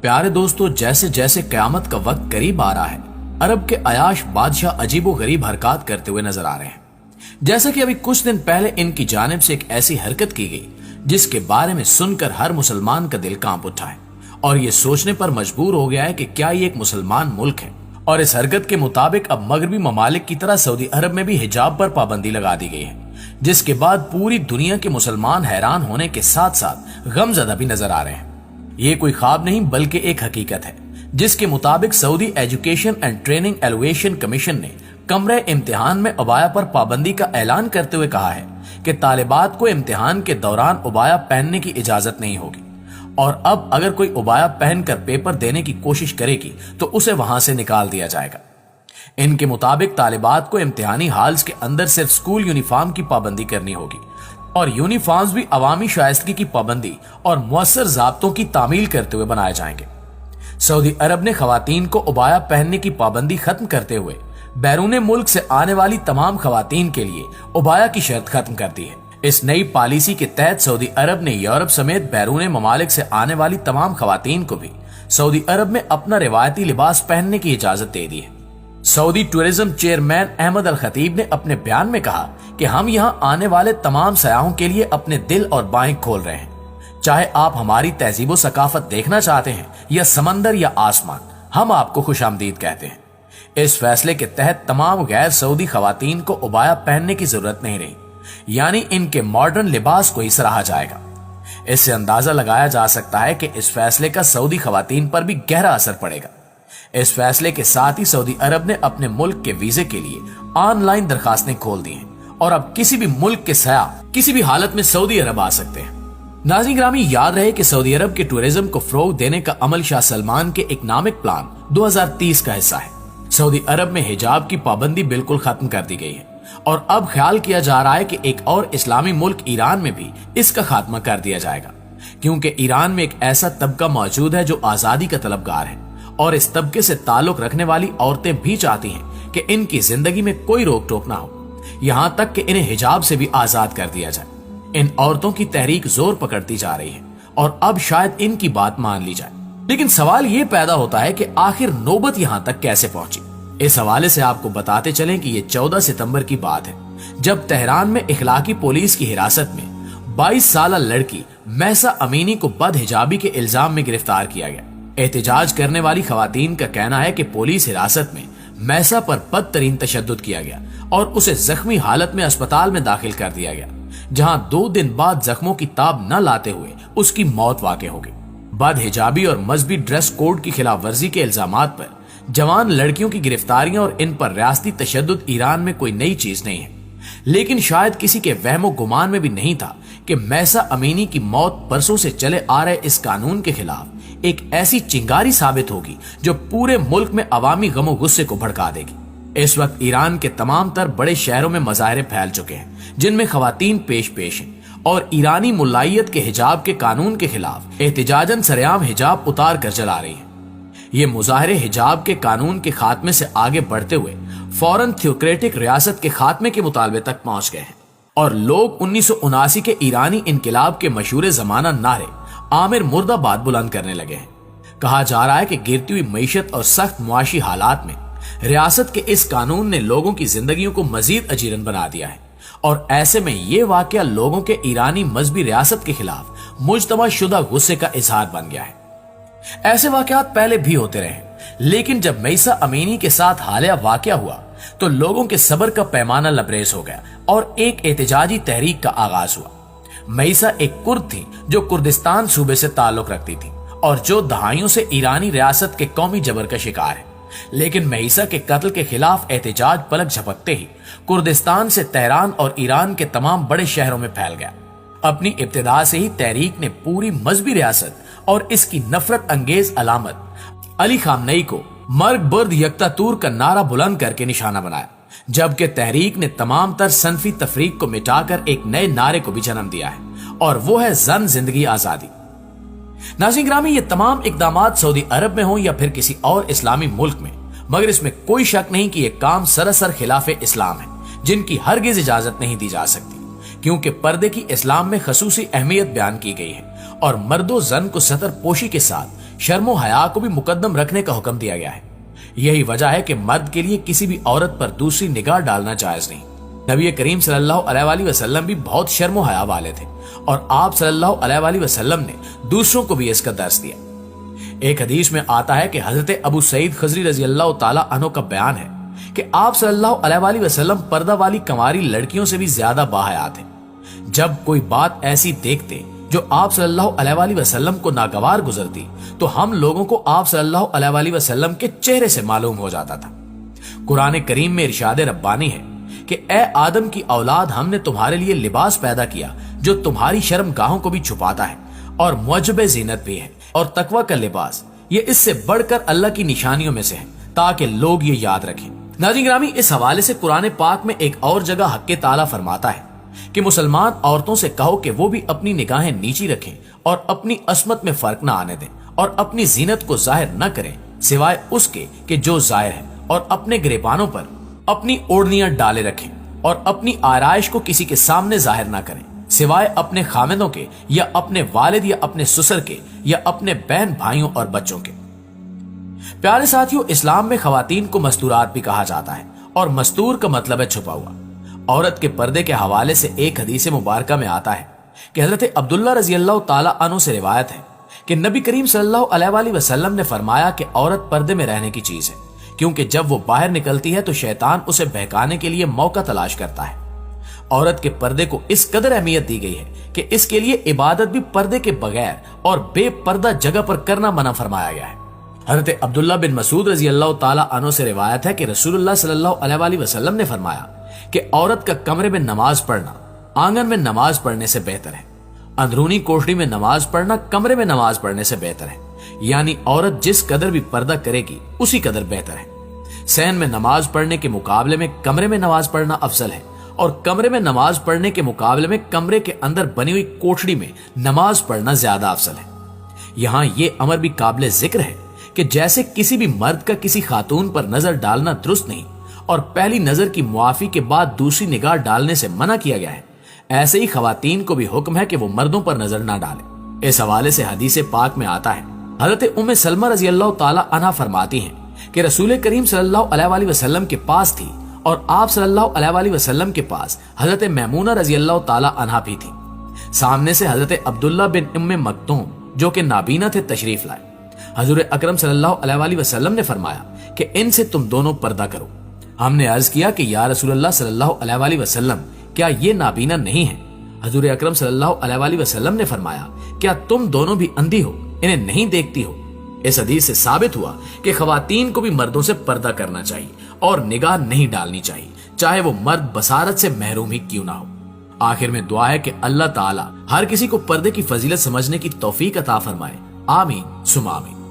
प्यारे दोस्तों, जैसे जैसे कयामत का वक्त करीब आ रहा है, अरब के अयाश बादशाह अजीबो गरीब हरकत करते हुए नजर आ रहे हैं। जैसा कि अभी कुछ दिन पहले इनकी जानिब से एक ऐसी हरकत की गई जिसके बारे में सुनकर हर मुसलमान का दिल कांप उठा है और ये सोचने पर मजबूर हो गया है कि क्या ये एक मुसलमान मुल्क है। और इस हरकत के मुताबिक अब मगरबी ममालिक की तरह सऊदी अरब में भी हिजाब पर पाबंदी लगा दी गई है, जिसके बाद पूरी दुनिया के मुसलमान हैरान होने के साथ साथ गमज़दा भी नजर आ रहे हैं। ये कोई ख्वाब नहीं बल्कि एक हकीकत है, जिसके मुताबिक Saudi education and training evaluation commission ने कमरे इम्तिहान में उबाया पर पाबंदी का ऐलान करते हुए कहा है कि तालिबात को इम्तिहान के दौरान उबाया पहनने की इजाजत नहीं होगी और अब अगर कोई उबाया पहनकर पेपर देने की कोशिश करेगी तो उसे वहां से निकाल दिया जाएगा। इनके मुताबिक तालिबात को इम्तिहानी हॉल्स के अंदर सिर्फ स्कूल यूनिफॉर्म की पाबंदी करनी होगी और यूनिफॉर्म्स भी अवामी शाइस्तगी की पाबंदी और मुअस्सर ज़ाब्तों की तामील करते हुए बनाए जाएंगे। सऊदी अरब ने खवातीन को उबाया पहनने की पाबंदी खत्म करते हुए बैरून मुल्क से आने वाली तमाम खवातीन के लिए उबाया की शर्त खत्म कर दी है। इस नई पॉलिसी के तहत सऊदी अरब ने यूरोप समेत बैरून ममालिक से आने वाली तमाम खवातीन को भी सऊदी अरब में अपना रिवायती लिबास पहनने की इजाजत दे दी है। सऊदी टूरिज्म चेयरमैन अहमद अल खतीब ने अपने बयान में कहा कि हम यहाँ आने वाले तमाम सयाहों के लिए अपने दिल और बाहें खोल रहे हैं। चाहे आप हमारी तहजीब व सकाफत देखना चाहते हैं या समंदर या आसमान, हम आपको खुशामदीद कहते हैं। इस फैसले के तहत तमाम गैर सऊदी खवातीन को उबाया पहनने की जरूरत नहीं रही, यानी इनके मॉडर्न लिबास को ही सराहा जाएगा। इससे अंदाजा लगाया जा सकता है कि इस फैसले का सऊदी खवातीन पर भी गहरा असर पड़ेगा। इस फैसले के साथ ही सऊदी अरब ने अपने मुल्क के वीजे के लिए ऑनलाइन दरखास्तें खोल दी हैं और अब किसी भी मुल्क के सयाह किसी भी हालत में सऊदी अरब आ सकते हैं। नाज़रीन ग्रामी, याद रहे कि सऊदी अरब के टूरिज्म को फरोग देने का अमल शाह सलमान के इकनॉमिक प्लान 2030 का हिस्सा है। सऊदी अरब में हिजाब की पाबंदी बिल्कुल खत्म कर दी गई है और अब ख्याल किया जा रहा है कि एक और इस्लामी मुल्क ईरान में भी इसका खात्मा कर दिया जाएगा, क्योंकि ईरान में एक ऐसा तबका मौजूद है जो आजादी का तलबगार है और इस तबके से ताल्लुक रखने वाली औरतें भी चाहती हैं कि इनकी जिंदगी में कोई रोक टोक ना हो, यहाँ तक कि इन्हें हिजाब से भी आजाद कर दिया जाए। इन औरतों की तहरीक जोर पकड़ती जा रही है और अब शायद इनकी बात मान ली जाए। लेकिन सवाल ये पैदा होता है कि आखिर नौबत यहाँ तक कैसे पहुंची। इस हवाले से आपको बताते चलें कि ये 14 सितंबर की बात है, जब तेहरान में इखलाकी पुलिस की हिरासत में 22 साल लड़की महसा अमीनी को बदहिजाबी के इल्जाम में गिरफ्तार किया गया। एहतजाज करने वाली खवातीन का कहना है कि पुलिस हिरासत में महसा पर बदतरीन तशद्दुद किया गया और उसे जख्मी हालत में अस्पताल में दाखिल कर दिया गया, जहां 2 दिन बाद जख्मों की ताब न लाते हुए उसकी मौत वाक़ हो गई। बदहिजाबी और मजहबी ड्रेस कोड की खिलाफ वर्जी के इल्जामात पर जवान लड़कियों की गिरफ्तारियां और इन पर रियासती तशद्दुद ईरान में कोई नई चीज नहीं है, लेकिन शायद किसी के वहमो गुमान में भी नहीं था कि महसा अमीनी की मौत बरसों से चले आ रहे इस कानून के खिलाफ एक ऐसी चिंगारी साबित होगी जो पूरे मुल्क में अवामी गमो गुस्से को भड़का देगी। इस वक्त ईरान के तमाम तर बड़े शहरों में मजाहरे फैल चुके हैं जिनमें खवातीन पेश हैं और ईरानी मुल्लायत के हिजाब के कानून के खिलाफ एहतजाजन सरेआम हिजाब उतार कर जला रही है। ये मुजाहरे हिजाब के कानून के खात्मे से आगे बढ़ते हुए फौरन थियोक्रेटिक रियासत के खात्मे के मुतालबे तक पहुंच गए हैं और लोग 1979 के ईरानी इनकलाब के मशहूर जमाना नारे आमिर मुर्दाबाद बुलंद करने लगे हैं। कहा जा रहा है कि गिरती हुई मईशत और सख्त मुआशी हालात में रियासत के इस कानून ने लोगों की जिंदगियों को मजीद अजीरन बना दिया है और ऐसे में ये वाकया लोगों के ईरानी मजहबी रियासत के खिलाफ मुजतमा शुदा गुस्से का इजहार बन गया है। ऐसे वाकयात पहले भी होते रहे, लेकिन जब महसा अमीनी के साथ हालिया वाकया हुआ तो लोगों के सब्र का पैमाना लबरेज हो गया और एक एहतजाजी तहरीक का आगाज हुआ। महसा एक कुर्द थी जो कुर्दिस्तान सूबे से ताल्लुक रखती थी और जो दहाइयों से ईरानी रियासत के कौमी जबर का शिकार है, लेकिन महसा के कत्ल के खिलाफ एहतजाज पलक झपकते ही कुर्दिस्तान से तेहरान और ईरान के तमाम बड़े शहरों में फैल गया। अपनी इब्तिदा से ही तहरीक ने पूरी मजहबी रियासत और इसकी नफरत अंगेज अलामत अली खामनेई को मर्ग बर्द यकतातूर का नारा बुलंद करके निशाना बनाया, जबकि तहरीक ने तमाम तर सनफी तफरीक को मिटाकर एक नए नारे को भी जन्म दिया है और वो है जन जिंदगी आजादी। नाज़रीन ग्रामी, ये तमाम इकदामात सऊदी अरब में हो या फिर किसी और इस्लामी मुल्क में, मगर इसमें कोई शक नहीं कि यह काम सरासर खिलाफ इस्लाम है, जिनकी हरगिज इजाजत नहीं दी जा सकती, क्योंकि पर्दे की इस्लाम में खसूसी अहमियत बयान की गई है और मर्दो जन को सतर पोशी के साथ शर्म और हया को भी मुकद्दम रखने का हुक्म दिया गया है। यही वजह है कि मर्द के लिए किसी भी औरत पर दूसरी निगाह डालना जायज नहीं। नबी करीम सल्लल्लाहु अलैहि वसल्लम भी बहुत शर्म और हया वाले थे और आप सल्लल्लाहु अलैहि वसल्लम ने दूसरों को भी इसका दर्स दिया। एक हदीस में आता है कि हजरत अबू सईद खजरी रजी अल्लाह ताला अन्हु का बयान है कि आप सल्लल्लाहु अलैहि वसल्लम पर्दा वाली कंवारी लड़कियों से भी ज्यादा बाहया थे। जब कोई बात ऐसी देखते जो आप सल्लल्लाहु अलैहि वसल्लम को नागवार गुजरती तो हम लोगों को आप सल्लल्लाहु अलैहि वसल्लम के चेहरे से मालूम हो जाता था। कुरान करीम में इरशाद रब्बानी है कि ए आदम की औलाद, हमने तुम्हारे लिए लिबास पैदा किया जो तुम्हारी शर्मगाहों को भी छुपाता है और मुअज्जब ज़ीनत भी है, और तकवा का लिबास ये इससे बढ़कर अल्लाह की निशानियों में से है ताकि लोग ये याद रखें। नाज़रीन गिरामी, इस हवाले से कुरान पाक में एक और जगह हक़ ताला फरमाता है कि मुसलमान औरतों से कहो कि वो भी अपनी निगाहें नीची रखें और अपनी अस्मत में फर्क न आने दें और अपनी जीनत को जाहिर न करें सिवाय उसके कि जो जाहिर है, और अपने गिरेबानों पर अपनी ओढ़नियां डाले रखें और अपनी आराइश को किसी के सामने जाहिर न करें सिवाय अपने खामिदों के या अपने वालिद या अपने ससुर के या अपने बहन भाइयों और बच्चों के। प्यारे साथियों, इस्लाम में खवातीन को मस्तूरात भी कहा जाता है और मस्तूर का मतलब है छुपा हुआ। औरत के पर्दे के हवाले से एक हदीस मुबारका में आता है कि हजरत अब्दुल्ला रजी अल्लाह ताला अन्हु से रिवायत है कि नबी करीम सल्लल्लाहु अलैहि वसल्लम ने फरमाया कि औरत पर्दे में रहने की चीज है, क्योंकि जब वो बाहर निकलती है तो शैतान उसे बहकाने के लिए मौका तलाश करता है। औरत के पर्दे को इस कदर अहमियत दी गई है कि इसके लिए इबादत भी पर्दे के बगैर और बेपर्दा जगह पर करना मना फरमाया गया है। हजरत अब्दुल्ला बिन मसूद रजी अल्लाह ताला अन्हु से रिवायत है कि रसूलुल्लाह सल्लल्लाहु अलैहि वसल्लम ने फरमाया कि औरत का कमरे में नमाज पढ़ना आंगन में नमाज पढ़ने से बेहतर है, अंदरूनी कोठरी में नमाज पढ़ना कमरे में नमाज पढ़ने से बेहतर है। यानी औरत जिस कदर भी पर्दा करेगी उसी कदर बेहतर है। सैन में नमाज पढ़ने के मुकाबले में कमरे में नमाज पढ़ना अफजल है, और कमरे में नमाज पढ़ने के मुकाबले में कमरे के अंदर बनी हुई कोठरी में नमाज पढ़ना ज्यादा अफजल है। यहाँ ये अमर भी काबिल जिक्र है कि जैसे किसी भी मर्द का किसी खातून पर नजर डालना दुरुस्त नहीं और पहली नजर की मुआफी के बाद दूसरी निगाह डालने से मना किया गया है, ऐसे ही खवातीन को भी हुक्म है कि वो मर्दों पर नजर ना डालें। इस हवाले से हदीस पाक में आता है, हजरत उम्मे सलमा रजी अल्लाह ताला अन्हा फरमाती हैं कि रसूल करीम सल्लल्लाहु अलैहि वसल्लम के पास थी और आप सल्लल्लाहु अलैहि वसल्लम के पास हजरत मैमूना रजी अल्लाह ताला अन्हा भी थी। सामने से हजरत अब्दुल्ला बिन उम्मे मक्तूम जो कि नाबीना थे तशरीफ लाए। हजूर अकरम सल्लल्लाहु अलैहि वसल्लम ने फरमाया कि इनसे तुम दोनों पर्दा करो। हमने अर्ज किया कि या रसूलल्लाह सल्लल्लाहु अलैहि वसल्लम, क्या ये नाबीना नहीं है? हजूर अकरम सल्लल्लाहु अलैहि वसल्लम ने फरमाया, क्या तुम दोनों भी अंधी हो, इन्हें नहीं देखती हो? इस हदीस से साबित हुआ कि खवातीन को भी मर्दों से पर्दा करना चाहिए और निगाह नहीं डालनी चाहिए, चाहे वो मर्द बसारत से महरूम ही क्यों ना हो। आखिर में दुआ है कि अल्लाह ताला हर किसी को पर्दे की फजीलत समझने की तौफीक अता फरमाए। आमीन सुमा आमीन।